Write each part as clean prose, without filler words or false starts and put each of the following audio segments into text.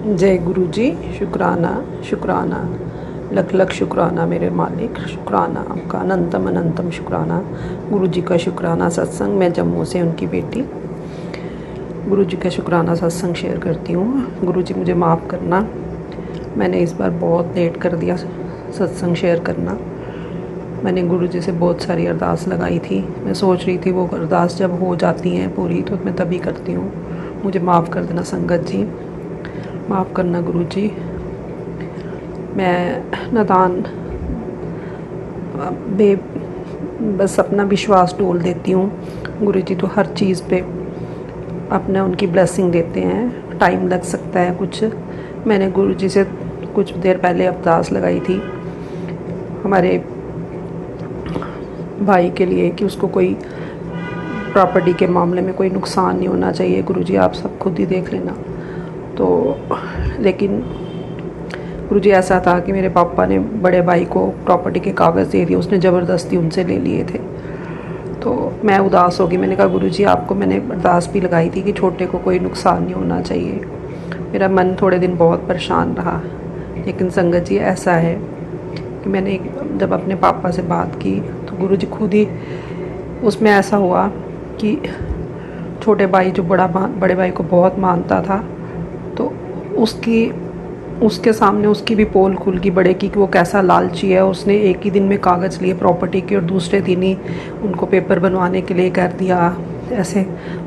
जय गुरु जी। शुक्राना शुक्राना, लख लख शुक्राना मेरे मालिक। शुक्राना आपका, अनंतम अनंतम शुक्राना। गुरु जी का शुक्राना सत्संग। मैं जम्मू से उनकी बेटी गुरु जी का शुक्राना सत्संग शेयर करती हूँ। गुरु जी मुझे माफ़ करना, मैंने इस बार बहुत लेट कर दिया सत्संग शेयर करना। मैंने गुरु जी से बहुत सारी अरदास लगाई थी। मैं सोच रही थी वो अरदास जब हो जाती हैं पूरी तो मैं तभी करती हूँ। मुझे माफ़ कर देना संगत जी, माफ़ करना गुरु जी। मैं नादान बस अपना विश्वास डोल देती हूँ। गुरु जी तो हर चीज़ पे अपने उनकी ब्लेसिंग देते हैं। टाइम लग सकता है कुछ। मैंने गुरु जी से कुछ देर पहले अरदास लगाई थी हमारे भाई के लिए कि उसको कोई प्रॉपर्टी के मामले में कोई नुकसान नहीं होना चाहिए। गुरु जी आप सब खुद ही देख लेना। तो लेकिन गुरु जी ऐसा था कि मेरे पापा ने बड़े भाई को प्रॉपर्टी के कागज़ दे दिए, उसने ज़बरदस्ती उनसे ले लिए थे। तो मैं उदास हो गई। मैंने कहा गुरु जी आपको मैंने अरदास भी लगाई थी कि छोटे को कोई नुकसान नहीं होना चाहिए। मेरा मन थोड़े दिन बहुत परेशान रहा। लेकिन संगत जी ऐसा है कि मैंने जब अपने पापा से बात की तो गुरु जी खुद ही उसमें ऐसा हुआ कि छोटे भाई जो बड़े भाई को बहुत मानता था, तो उसके सामने उसकी भी पोल खुल गई बड़े की कि वो कैसा लालची है। उसने एक ही दिन में कागज़ लिए प्रॉपर्टी के और दूसरे दिन ही उनको पेपर बनवाने के लिए कर दिया। ऐसे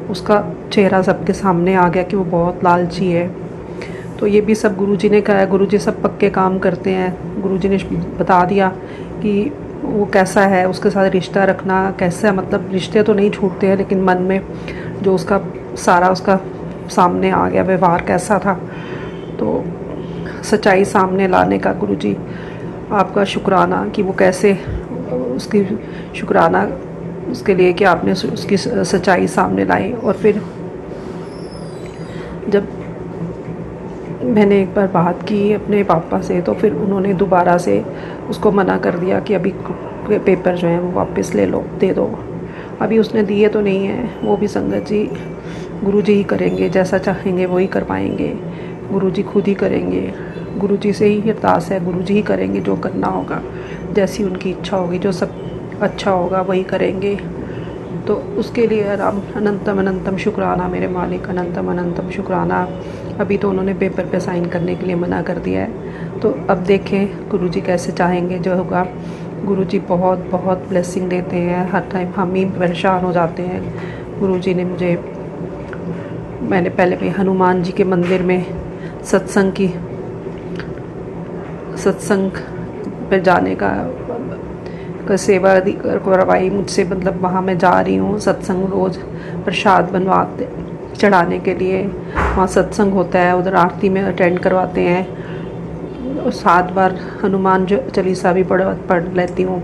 उसका चेहरा सबके सामने आ गया कि वो बहुत लालची है। तो ये भी सब गुरुजी ने कहा। गुरुजी सब पक्के काम करते हैं। गुरुजी ने बता दिया कि वो कैसा है, उसके साथ रिश्ता रखना कैसा, मतलब रिश्ते तो नहीं छूटते हैं लेकिन मन में जो उसका सारा उसका सामने आ गया, व्यवहार कैसा था। तो सच्चाई सामने लाने का गुरुजी आपका शुक्राना कि वो कैसे उसकी शुक्राना उसके लिए कि आपने उसकी सच्चाई सामने लाई। और फिर जब मैंने एक बार बात की अपने पापा से तो फिर उन्होंने दोबारा से उसको मना कर दिया कि अभी पेपर जो हैं वो वापस ले लो, दे दो। अभी उसने दिए तो नहीं हैं, वो भी संगत जी गुरु जी ही करेंगे, जैसा चाहेंगे वही कर पाएंगे। गुरु जी खुद ही करेंगे। गुरु जी से ही अरदास है, गुरु जी ही करेंगे जो करना होगा, जैसी उनकी इच्छा होगी, जो सब अच्छा होगा वही करेंगे। तो उसके लिए अनंतम अनंतम शुक्राना मेरे मालिक, अनंतम अनंतम शुक्राना। अभी तो उन्होंने पेपर पे साइन करने के लिए मना कर दिया है। तो अब देखें गुरुजी कैसे चाहेंगे जो होगा। गुरुजी बहुत बहुत ब्लेसिंग देते हैं हर टाइम। हम ही परेशान हो जाते हैं। गुरुजी ने मुझे, मैंने पहले भी हनुमान जी के मंदिर में सत्संग पे जाने का सेवा करवाई मुझसे। मतलब वहाँ मैं जा रही हूँ सत्संग, रोज़ प्रसाद बनवाते चढ़ाने के लिए वहाँ सत्संग होता है, उधर आरती में अटेंड करवाते हैं। और 7 बार हनुमान चालीसा भी पढ़ लेती हूँ।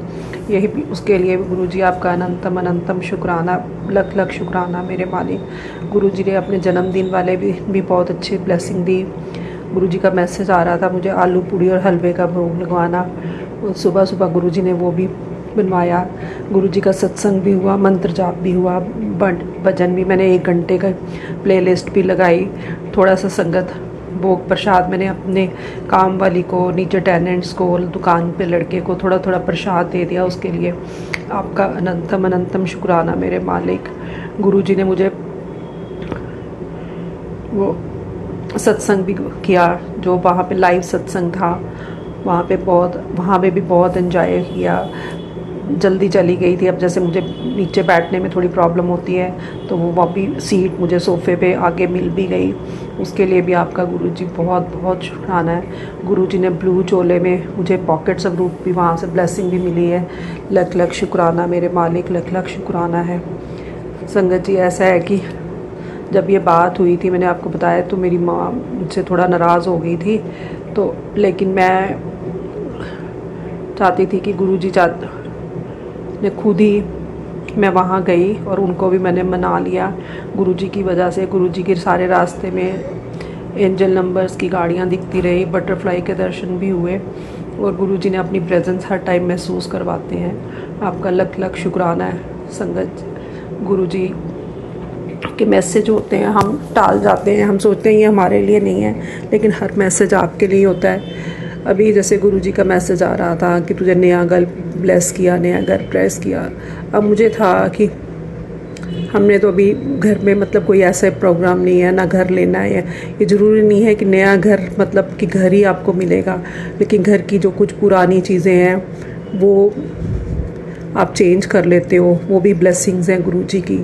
यही भी उसके लिए गुरुजी आपका अनंतम अनंतम शुक्राना, लख लख शुक्राना मेरे मालिक। गुरुजी ने अपने जन्मदिन वाले भी बहुत अच्छी ब्लेसिंग दी। गुरुजी का मैसेज आ रहा था मुझे आलू पूड़ी और हलवे का भोग लगवाना। सुबह सुबह गुरुजी ने वो भी बनवाया। गुरुजी का सत्संग भी हुआ, मंत्र जाप भी हुआ, भजन भी। मैंने 1 घंटे का प्लेलिस्ट भी लगाई। थोड़ा सा संगत भोग प्रसाद मैंने अपने काम वाली को, नीचे टेनेंट्स को, दुकान पे लड़के को थोड़ा थोड़ा प्रसाद दे दिया। उसके लिए आपका अनंतम अनंतम शुक्राना मेरे मालिक। गुरुजी ने मुझे वो सत्संग भी किया जो वहाँ पे लाइव सत्संग था, वहाँ पे भी बहुत एंजॉय किया। जल्दी चली गई थी। अब जैसे मुझे नीचे बैठने में थोड़ी प्रॉब्लम होती है तो वो वहाँ भी सीट मुझे सोफ़े पे आगे मिल भी गई। उसके लिए भी आपका गुरुजी बहुत बहुत शुक्राना है। गुरुजी ने ब्लू चोले में मुझे पॉकेट्स ऑफ रूप भी वहाँ से ब्लेसिंग भी मिली है। लख लख शुक्राना मेरे मालिक, लख लख शुक्राना है। संगत जी ऐसा है कि जब ये बात हुई थी मैंने आपको बताया तो मेरी माँ मुझसे थोड़ा नाराज़ हो गई थी। तो लेकिन मैं चाहती थी कि गुरुजी ने खुद ही, मैं वहाँ गई और उनको भी मैंने मना लिया गुरुजी की वजह से। गुरुजी के सारे रास्ते में एंजल नंबर्स की गाड़ियाँ दिखती रही, बटरफ्लाई के दर्शन भी हुए और गुरुजी ने अपनी प्रेजेंस हर टाइम महसूस करवाते हैं। आपका लख लख शुक्राना है संगत। गुरुजी कि मैसेज होते हैं हम टाल जाते हैं, हम सोचते हैं ये हमारे लिए नहीं है, लेकिन हर मैसेज आपके लिए होता है। अभी जैसे गुरुजी का मैसेज आ रहा था कि तुझे नया घर ब्लेस किया, नया घर ब्लेस किया। अब मुझे था कि हमने तो अभी घर में मतलब कोई ऐसा प्रोग्राम नहीं है, ना घर लेना है। ये ज़रूरी नहीं है कि नया घर मतलब कि घर ही आपको मिलेगा, लेकिन घर की जो कुछ पुरानी चीज़ें हैं वो आप चेंज कर लेते हो, वो भी ब्लेसिंग्स हैं गुरुजी की।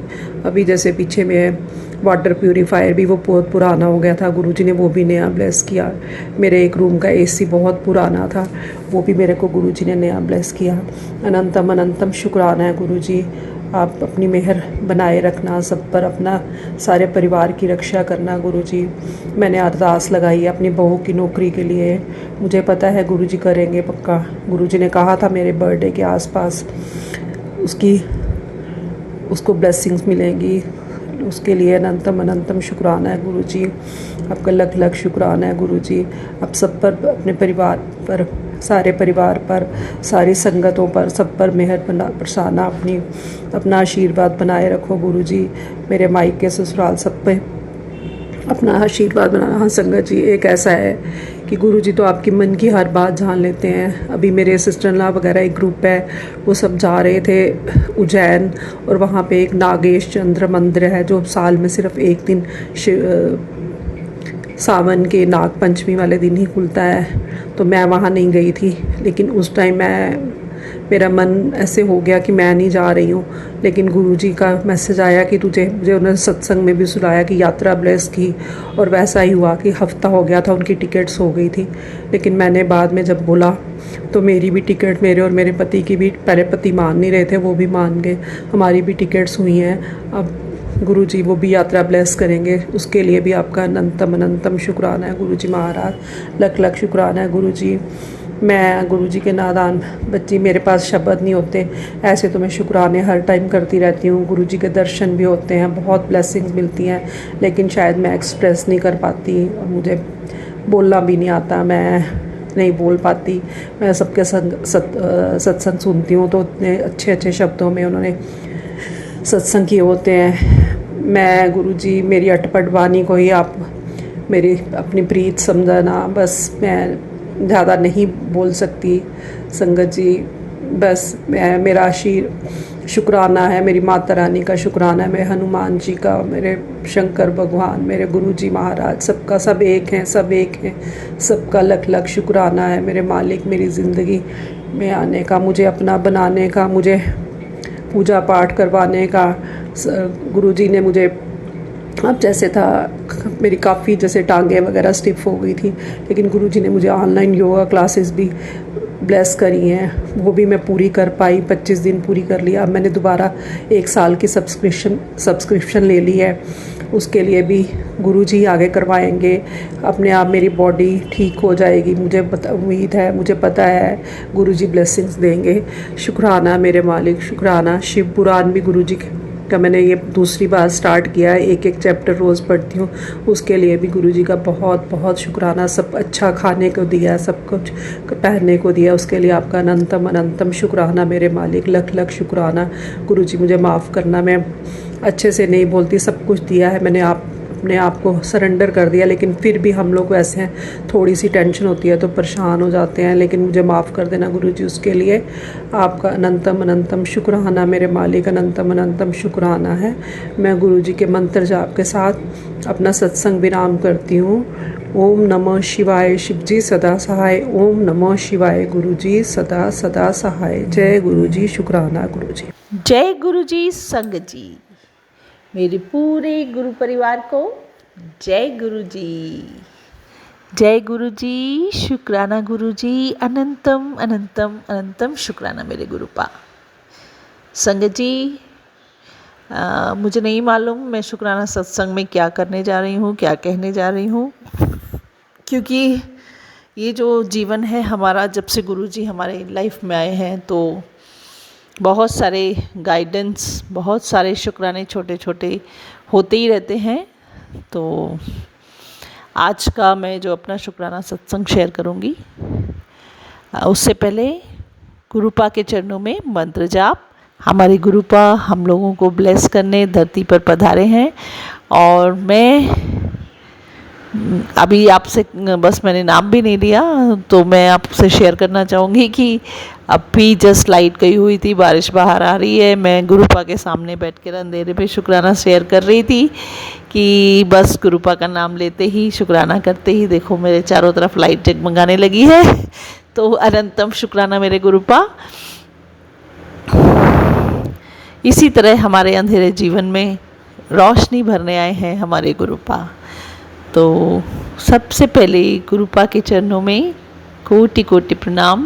अभी जैसे पीछे में वाटर प्यूरीफायर भी वो बहुत पुराना हो गया था, गुरुजी ने वो भी नया ब्लेस किया। मेरे एक रूम का एसी बहुत पुराना था, वो भी मेरे को गुरुजी ने नया ब्लेस किया। अनंतम अनंतम शुक्राना है गुरुजी, आप अपनी मेहर बनाए रखना सब पर, अपना सारे परिवार की रक्षा करना गुरुजी। मैंने अरदास लगाई है अपनी बहू की नौकरी के लिए, मुझे पता है गुरुजी करेंगे पक्का। गुरुजी ने कहा था मेरे बर्थडे के आसपास उसको ब्लेसिंग्स मिलेंगी, उसके लिए अनंतम अनंतम शुक्राना है गुरुजी। आपका लख लख शुक्राना है गुरुजी। आप सब पर, अपने परिवार पर, सारे परिवार पर, सारी संगतों पर, सब पर मेहर बरसाना, अपना आशीर्वाद बनाए रखो गुरुजी। मेरे मायके ससुराल सब पे अपना आशीर्वाद बनाना। हाँ संगत जी, एक ऐसा है कि गुरुजी तो आपकी मन की हर बात जान लेते हैं। अभी मेरे सिस्टर इन लॉ वगैरह एक ग्रुप है, वो सब जा रहे थे उज्जैन, और वहाँ पे एक नागेश चंद्र मंदिर है जो साल में सिर्फ एक दिन सावन के नाग पंचमी वाले दिन ही खुलता है। तो मैं वहाँ नहीं गई थी, लेकिन उस टाइम मेरा मन ऐसे हो गया कि मैं नहीं जा रही हूँ, लेकिन गुरुजी का मैसेज आया कि मुझे उन्होंने सत्संग में भी सुनाया कि यात्रा ब्लेस की, और वैसा ही हुआ कि हफ्ता हो गया था, उनकी टिकट्स हो गई थी। लेकिन मैंने बाद में जब बोला तो मेरी भी टिकट, मेरे और मेरे पति की भी, पहले पति मान नहीं रहे थे, वो भी मान गए, हमारी भी टिकट्स हुई हैं। अब गुरुजी वो भी यात्रा ब्लेस करेंगे, उसके लिए भी आपका अनंतम अनंतम शुक्राना है गुरुजी महाराज, लख लख शुक्राना है गुरुजी। मैं गुरुजी के नादान बच्ची, मेरे पास शब्द नहीं होते, ऐसे तो मैं शुक्राने हर टाइम करती रहती हूँ। गुरुजी के दर्शन भी होते हैं, बहुत ब्लेसिंग्स मिलती हैं, लेकिन शायद मैं एक्सप्रेस नहीं कर पाती, और मुझे बोलना भी नहीं आता, मैं नहीं बोल पाती। मैं सबके सत्संग सुनती हूँ तो इतने अच्छे अच्छे शब्दों में उन्होंने सत्संग किए होते हैं। मैं गुरुजी, मेरी अटपट वाणी को ही आप मेरी अपनी प्रीत समझना, बस मैं ज़्यादा नहीं बोल सकती संगत जी। बस मेरा शुक्राना है, मेरी माता रानी का शुक्राना है, मेरे हनुमान जी का, मेरे शंकर भगवान, मेरे गुरुजी महाराज, सबका, सब एक हैं, सब एक हैं, सबका लख लख शुक्राना है। मेरे मालिक, मेरी ज़िंदगी में आने का, मुझे अपना बनाने का, मुझे पूजा पाठ करवाने का। गुरुजी ने मुझे, अब जैसे था मेरी काफ़ी जैसे टांगें वगैरह स्टिफ हो गई थी, लेकिन गुरुजी ने मुझे ऑनलाइन योगा क्लासेस भी ब्लेस करी हैं, वो भी मैं पूरी कर पाई, 25 दिन पूरी कर लिया। अब मैंने दोबारा 1 साल की सब्सक्रिप्शन ले ली है, उसके लिए भी गुरुजी आगे करवाएंगे। अपने आप मेरी बॉडी ठीक हो जाएगी, मुझे उम्मीद है, मुझे पता है गुरुजी ब्लेसिंग्स देंगे। शुक्राना मेरे मालिक, शुक्राना। शिव पुराण भी गुरुजी का मैंने ये दूसरी बार स्टार्ट किया है, एक एक चैप्टर रोज़ पढ़ती हूँ, उसके लिए भी गुरुजी का बहुत बहुत शुक्राना। सब अच्छा खाने को दिया, सब कुछ पहनने को दिया, उसके लिए आपका अनंतम अनंतम शुक्राना मेरे मालिक, लख लख शुक्राना। गुरुजी मुझे माफ़ करना, मैं अच्छे से नहीं बोलती, सब कुछ दिया है मैंने, अपने आप को सरेंडर कर दिया, लेकिन फिर भी हम लोग ऐसे हैं, थोड़ी सी टेंशन होती है तो परेशान हो जाते हैं, लेकिन मुझे माफ़ कर देना गुरुजी, उसके लिए आपका अनंतम अनंतम शुक्राना मेरे मालिक, अनंतम अनंतम शुक्राना है। मैं गुरुजी के मंत्र जाप के साथ अपना सत्संग विराम करती हूँ। ओम नमः शिवाय, शिवजी सदा सहाय। ओम नमः शिवाय, गुरुजी सदा सदा सहाय। जय गुरुजी, शुक्राना गुरुजी। जय गुरुजी संगत जी, मेरे पूरे गुरु परिवार को जय गुरुजी, जय गुरुजी, शुक्राना गुरुजी, अनंतम अनंतम अनंतम शुक्राना मेरे गुरुपा। संगत जी, मुझे नहीं मालूम मैं शुक्राना सत्संग में क्या करने जा रही हूँ, क्या कहने जा रही हूँ, क्योंकि ये जो जीवन है हमारा, जब से गुरुजी हमारे लाइफ में आए हैं तो बहुत सारे गाइडेंस, बहुत सारे शुक्राने छोटे छोटे होते ही रहते हैं। तो आज का मैं जो अपना शुक्राना सत्संग शेयर करूँगी, उससे पहले गुरुपा के चरणों में मंत्र जाप हमारे गुरुपा हम लोगों को ब्लेस करने धरती पर पधारे हैं। और मैं अभी आपसे बस मैंने नाम भी नहीं लिया, तो मैं आपसे शेयर करना चाहूँगी कि अभी जस्ट लाइट गई हुई थी, बारिश बाहर आ रही है। मैं गुरुपा के सामने बैठ कर अंधेरे पे शुक्राना शेयर कर रही थी कि बस गुरुपा का नाम लेते ही, शुक्राना करते ही देखो मेरे चारों तरफ लाइट जगमगाने लगी है। तो अनंतम शुक्राना मेरे गुरुपा। इसी तरह हमारे अंधेरे जीवन में रोशनी भरने आए हैं हमारे गुरुपा। तो सबसे पहले गुरुपा के चरणों में कोटि कोटि प्रणाम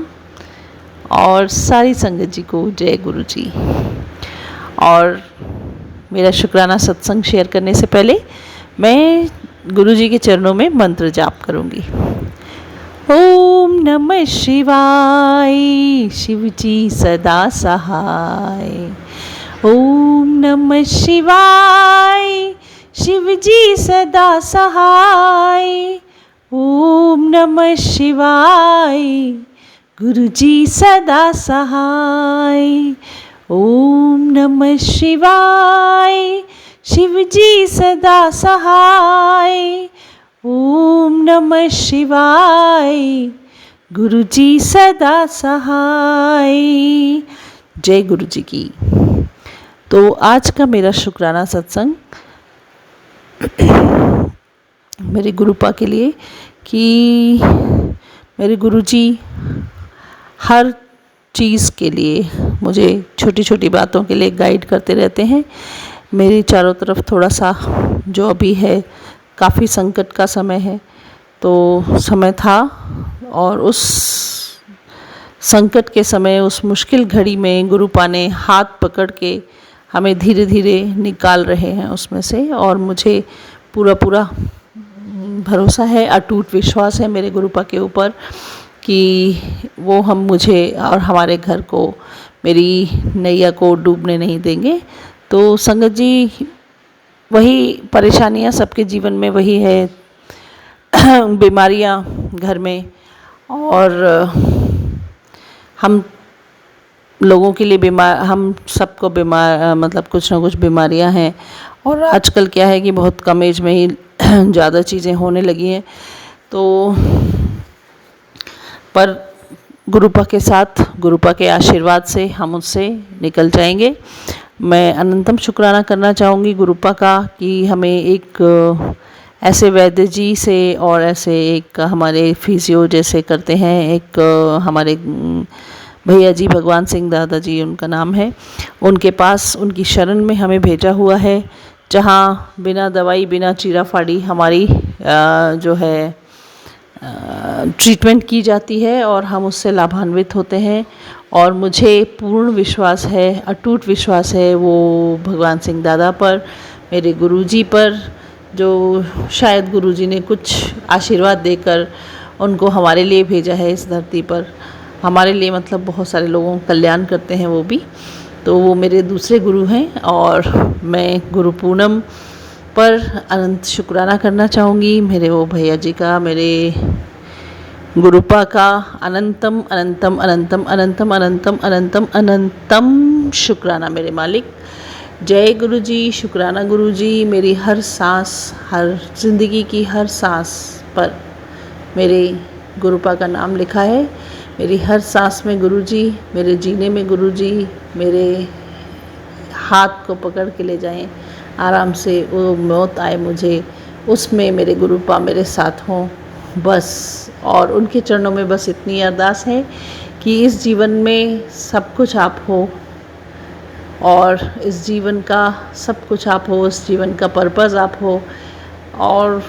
और सारी संगत जी को जय गुरु जी। और मेरा शुक्राना सत्संग शेयर करने से पहले मैं गुरु जी के चरणों में मंत्र जाप करूंगी। ओम नमः शिवाय, शिव जी सदा सहाय। ओम नमः शिवाय, शिव जी सदा सहाय। ओम नमः शिवाय, गुरु जी सदा सहाय। ओम नमः शिवाय, शिव जी सदा सहाय। ओम नमः शिवाय, गुरु जी सदा सहाय। जय गुरु जी की। तो आज का मेरा शुक्राना सत्संग मेरे गुरुपा के लिए कि मेरे गुरुजी हर चीज़ के लिए मुझे छोटी छोटी बातों के लिए गाइड करते रहते हैं। मेरे चारों तरफ थोड़ा सा जो अभी है काफ़ी संकट का समय है, तो समय था और उस संकट के समय, उस मुश्किल घड़ी में गुरुपा ने हाथ पकड़ के हमें धीरे धीरे निकाल रहे हैं उसमें से। और मुझे पूरा भरोसा है, अटूट विश्वास है मेरे गुरुपा के ऊपर कि वो मुझे और हमारे घर को, मेरी नैया को डूबने नहीं देंगे। तो संगत जी, वही परेशानियां सबके जीवन में वही है, बीमारियां घर में, और हम लोगों के लिए हम सबको मतलब कुछ ना कुछ बीमारियां हैं। और आजकल क्या है कि बहुत कम एज में ही ज़्यादा चीज़ें होने लगी हैं। तो पर गुरुपा के साथ, गुरुपा के आशीर्वाद से हम उससे निकल जाएंगे। मैं अनंतम शुक्राना करना चाहूँगी गुरुपा का कि हमें एक ऐसे वैद्य जी से और ऐसे एक हमारे फिजियो जैसे करते हैं, एक हमारे भैया जी, भगवान सिंह दादा जी उनका नाम है, उनके पास, उनकी शरण में हमें भेजा हुआ है, जहाँ बिना दवाई, बिना चीरा फाड़ी हमारी जो है ट्रीटमेंट की जाती है और हम उससे लाभान्वित होते हैं। और मुझे पूर्ण विश्वास है, अटूट विश्वास है वो भगवान सिंह दादा पर, मेरे गुरुजी पर, जो शायद गुरुजी ने कुछ आशीर्वाद देकर उनको हमारे लिए भेजा है इस धरती पर। हमारे लिए मतलब बहुत सारे लोगों का कल्याण करते हैं वो भी। तो वो मेरे दूसरे गुरु हैं और मैं गुरु पूनम पर अनंत शुक्राना करना चाहूँगी मेरे वो भैया जी का, मेरे गुरुपा का अनंतम अनंतम अनंतम अनंतम अनंतम अनंतम अनंतम शुक्राना मेरे मालिक। जय गुरु जी, शुक्राना गुरु जी। मेरी हर सांस, हर ज़िंदगी की हर सांस पर मेरे गुरुपा का नाम लिखा है। मेरी हर सांस में गुरुजी, मेरे जीने में गुरुजी मेरे हाथ को पकड़ के ले जाएं आराम से, वो मौत आए मुझे, उसमें मेरे गुरुपा मेरे साथ हों बस। और उनके चरणों में बस इतनी अरदास है कि इस जीवन में सब कुछ आप हो, और इस जीवन का सब कुछ आप हो, इस जीवन का पर्पज़ आप हो, और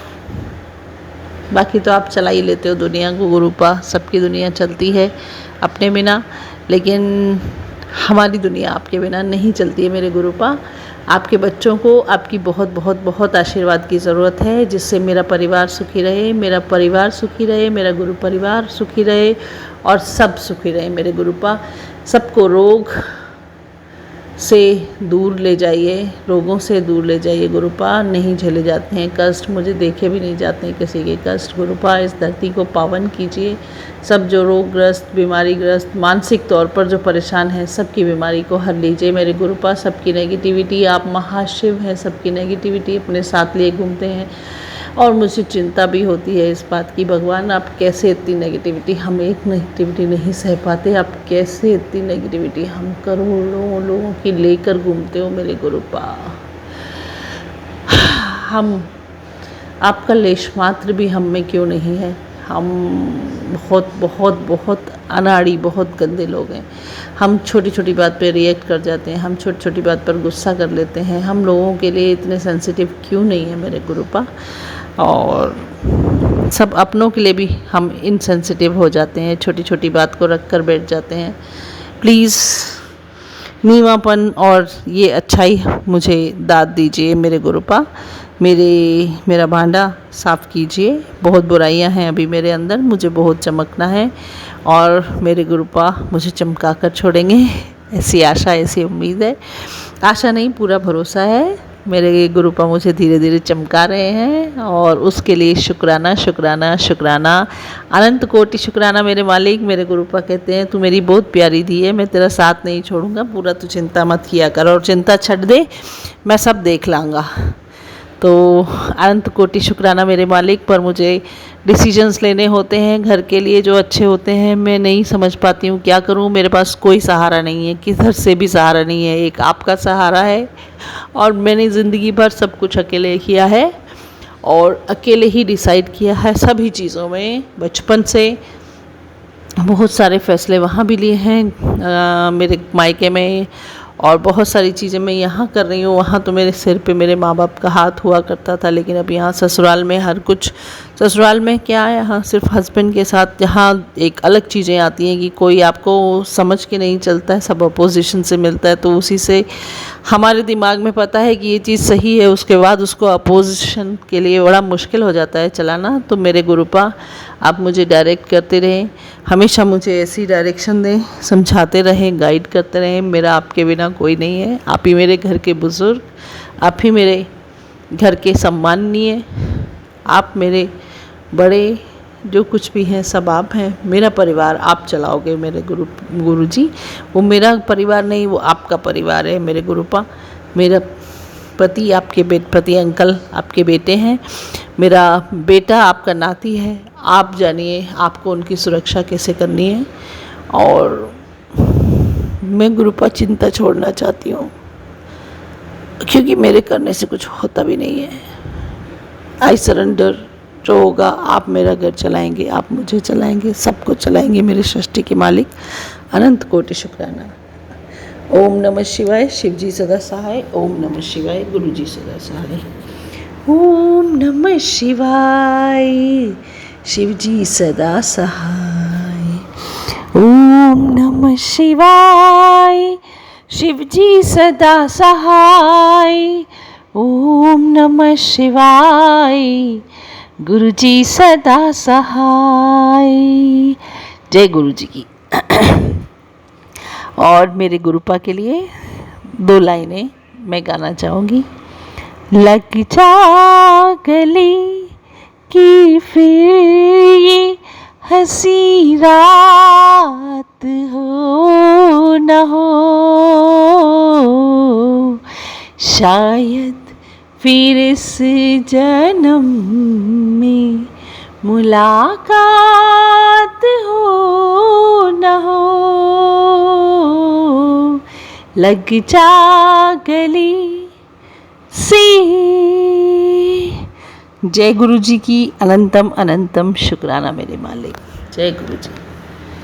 बाकी तो आप चला ही लेते हो दुनिया को गुरुपा। सबकी दुनिया चलती है अपने बिना, लेकिन हमारी दुनिया आपके बिना नहीं चलती है मेरे गुरुपा। आपके बच्चों को आपकी बहुत बहुत बहुत आशीर्वाद की ज़रूरत है, जिससे मेरा परिवार सुखी रहे, मेरा परिवार सुखी रहे, मेरा गुरु परिवार सुखी रहे और सब सुखी रहे मेरे गुरुपा। सबको रोग से दूर ले जाइए, रोगों से दूर ले जाइए गुरुपा। नहीं झेले जाते हैं कष्ट, मुझे देखे भी नहीं जाते हैं किसी के कष्ट। गुरुपा इस धरती को पावन कीजिए। सब जो रोगग्रस्त, बीमारीग्रस्त, मानसिक तौर पर जो परेशान हैं, सबकी बीमारी को हर लीजिए मेरे गुरुपा। सबकी नेगेटिविटी, आप महाशिव हैं, सबकी नेगेटिविटी अपने साथ लिए घूमते हैं। और मुझे चिंता भी होती है इस बात की, भगवान आप कैसे इतनी नेगेटिविटी, हम एक नेगेटिविटी नहीं सह पाते, आप कैसे इतनी नेगेटिविटी हम करोड़ों लोगों की लेकर घूमते हो मेरे गुरुपा। हम, आपका लेश मात्र भी हम में क्यों नहीं है? हम बहुत बहुत बहुत अनाड़ी, बहुत गंदे लोग हैं। हम छोटी छोटी बात पे रिएक्ट कर जाते हैं, हम छोटी छोटी बात पर गुस्सा कर लेते हैं। हम लोगों के लिए इतने सेंसिटिव क्यों नहीं है मेरे गुरुपा? और सब अपनों के लिए भी हम इनसेंसिटिव हो जाते हैं, छोटी छोटी बात को रख कर बैठ जाते हैं। प्लीज़ नीवापन और ये अच्छाई मुझे दाद दीजिए मेरे गुरुपा। मेरा भांडा साफ़ कीजिए। बहुत बुराइयां हैं अभी मेरे अंदर, मुझे बहुत चमकना है और मेरे गुरुपा मुझे चमका कर छोड़ेंगे, ऐसी आशा, ऐसी उम्मीद है। आशा नहीं, पूरा भरोसा है। मेरे गुरुपा मुझे धीरे धीरे चमका रहे हैं और उसके लिए शुक्राना शुक्राना शुक्राना, अनंत कोटि शुक्राना मेरे मालिक। मेरे गुरुपा कहते हैं तू मेरी बहुत प्यारी दी है, मैं तेरा साथ नहीं छोड़ूंगा, पूरा तू चिंता मत किया कर और चिंता छੱਡ दे, मैं सब देख लाऊंगा। तो अनंत कोटि शुक्राना मेरे मालिक। पर मुझे डिसीजंस लेने होते हैं घर के लिए जो अच्छे होते हैं, मैं नहीं समझ पाती हूँ क्या करूँ। मेरे पास कोई सहारा नहीं है, किधर से भी सहारा नहीं है, एक आपका सहारा है। और मैंने ज़िंदगी भर सब कुछ अकेले किया है और अकेले ही डिसाइड किया है सभी चीज़ों में। बचपन से बहुत सारे फैसले वहाँ भी लिए हैं मेरे मायके में, और बहुत सारी चीज़ें मैं यहाँ कर रही हूँ। वहाँ तो मेरे सिर पे मेरे माँ बाप का हाथ हुआ करता था, लेकिन अब यहाँ ससुराल में हर कुछ, ससुराल में क्या है, यहाँ सिर्फ हस्बैंड के साथ यहाँ एक अलग चीज़ें आती हैं कि कोई आपको समझ के नहीं चलता है, सब अपोजिशन से मिलता है। तो उसी से हमारे दिमाग में पता है कि ये चीज़ सही है, उसके बाद उसको अपोजिशन के लिए बड़ा मुश्किल हो जाता है चलाना। तो मेरे गुरुपा आप मुझे डायरेक्ट करते रहें, हमेशा मुझे ऐसी डायरेक्शन दें, समझाते रहें, गाइड करते रहें। मेरा आपके बिना कोई नहीं है, आप ही मेरे घर के बुज़ुर्ग, आप ही मेरे घर के सम्माननीय, आप मेरे बड़े, जो कुछ भी हैं सब आप हैं। मेरा परिवार आप चलाओगे मेरे गुरुजी। वो मेरा परिवार नहीं, वो आपका परिवार है मेरे गुरुपा। मेरा पति आपके पति अंकल आपके बेटे हैं, मेरा बेटा आपका नाती है। आप जानिए आपको उनकी सुरक्षा कैसे करनी है। और मैं गुरुपा चिंता छोड़ना चाहती हूँ, क्योंकि मेरे करने से कुछ होता भी नहीं है। आई सरेंडर, जो होगा आप मेरा घर चलाएंगे, आप मुझे चलाएंगे, सबको चलाएंगे मेरे सृष्टि के मालिक। अनंत कोटि शुक्राना। ओम नमः शिवाय। शिव जी सदा सहाय। ओम नमः शिवाय। गुरु जी सदा सहाय। ओम नमः शिवाय। शिव जी सदा सहाय। ओम नमः शिवाय। शिव जी सदा सहाय। ओम नमः शिवाय। गुरु जी सदा सहाय। जय गुरु जी की। और मेरे गुरुपा के लिए 2 लाइनें मैं गाना चाहूँगी। लग जा गले की फिर ये हंसी रात हो न हो, शायद फिर इस जन्म में मुलाकात हो न हो। लग जा गले से। जय गुरु जी की अनंतम अनंतम शुक्राना मेरे मालिक। जय गुरु जी।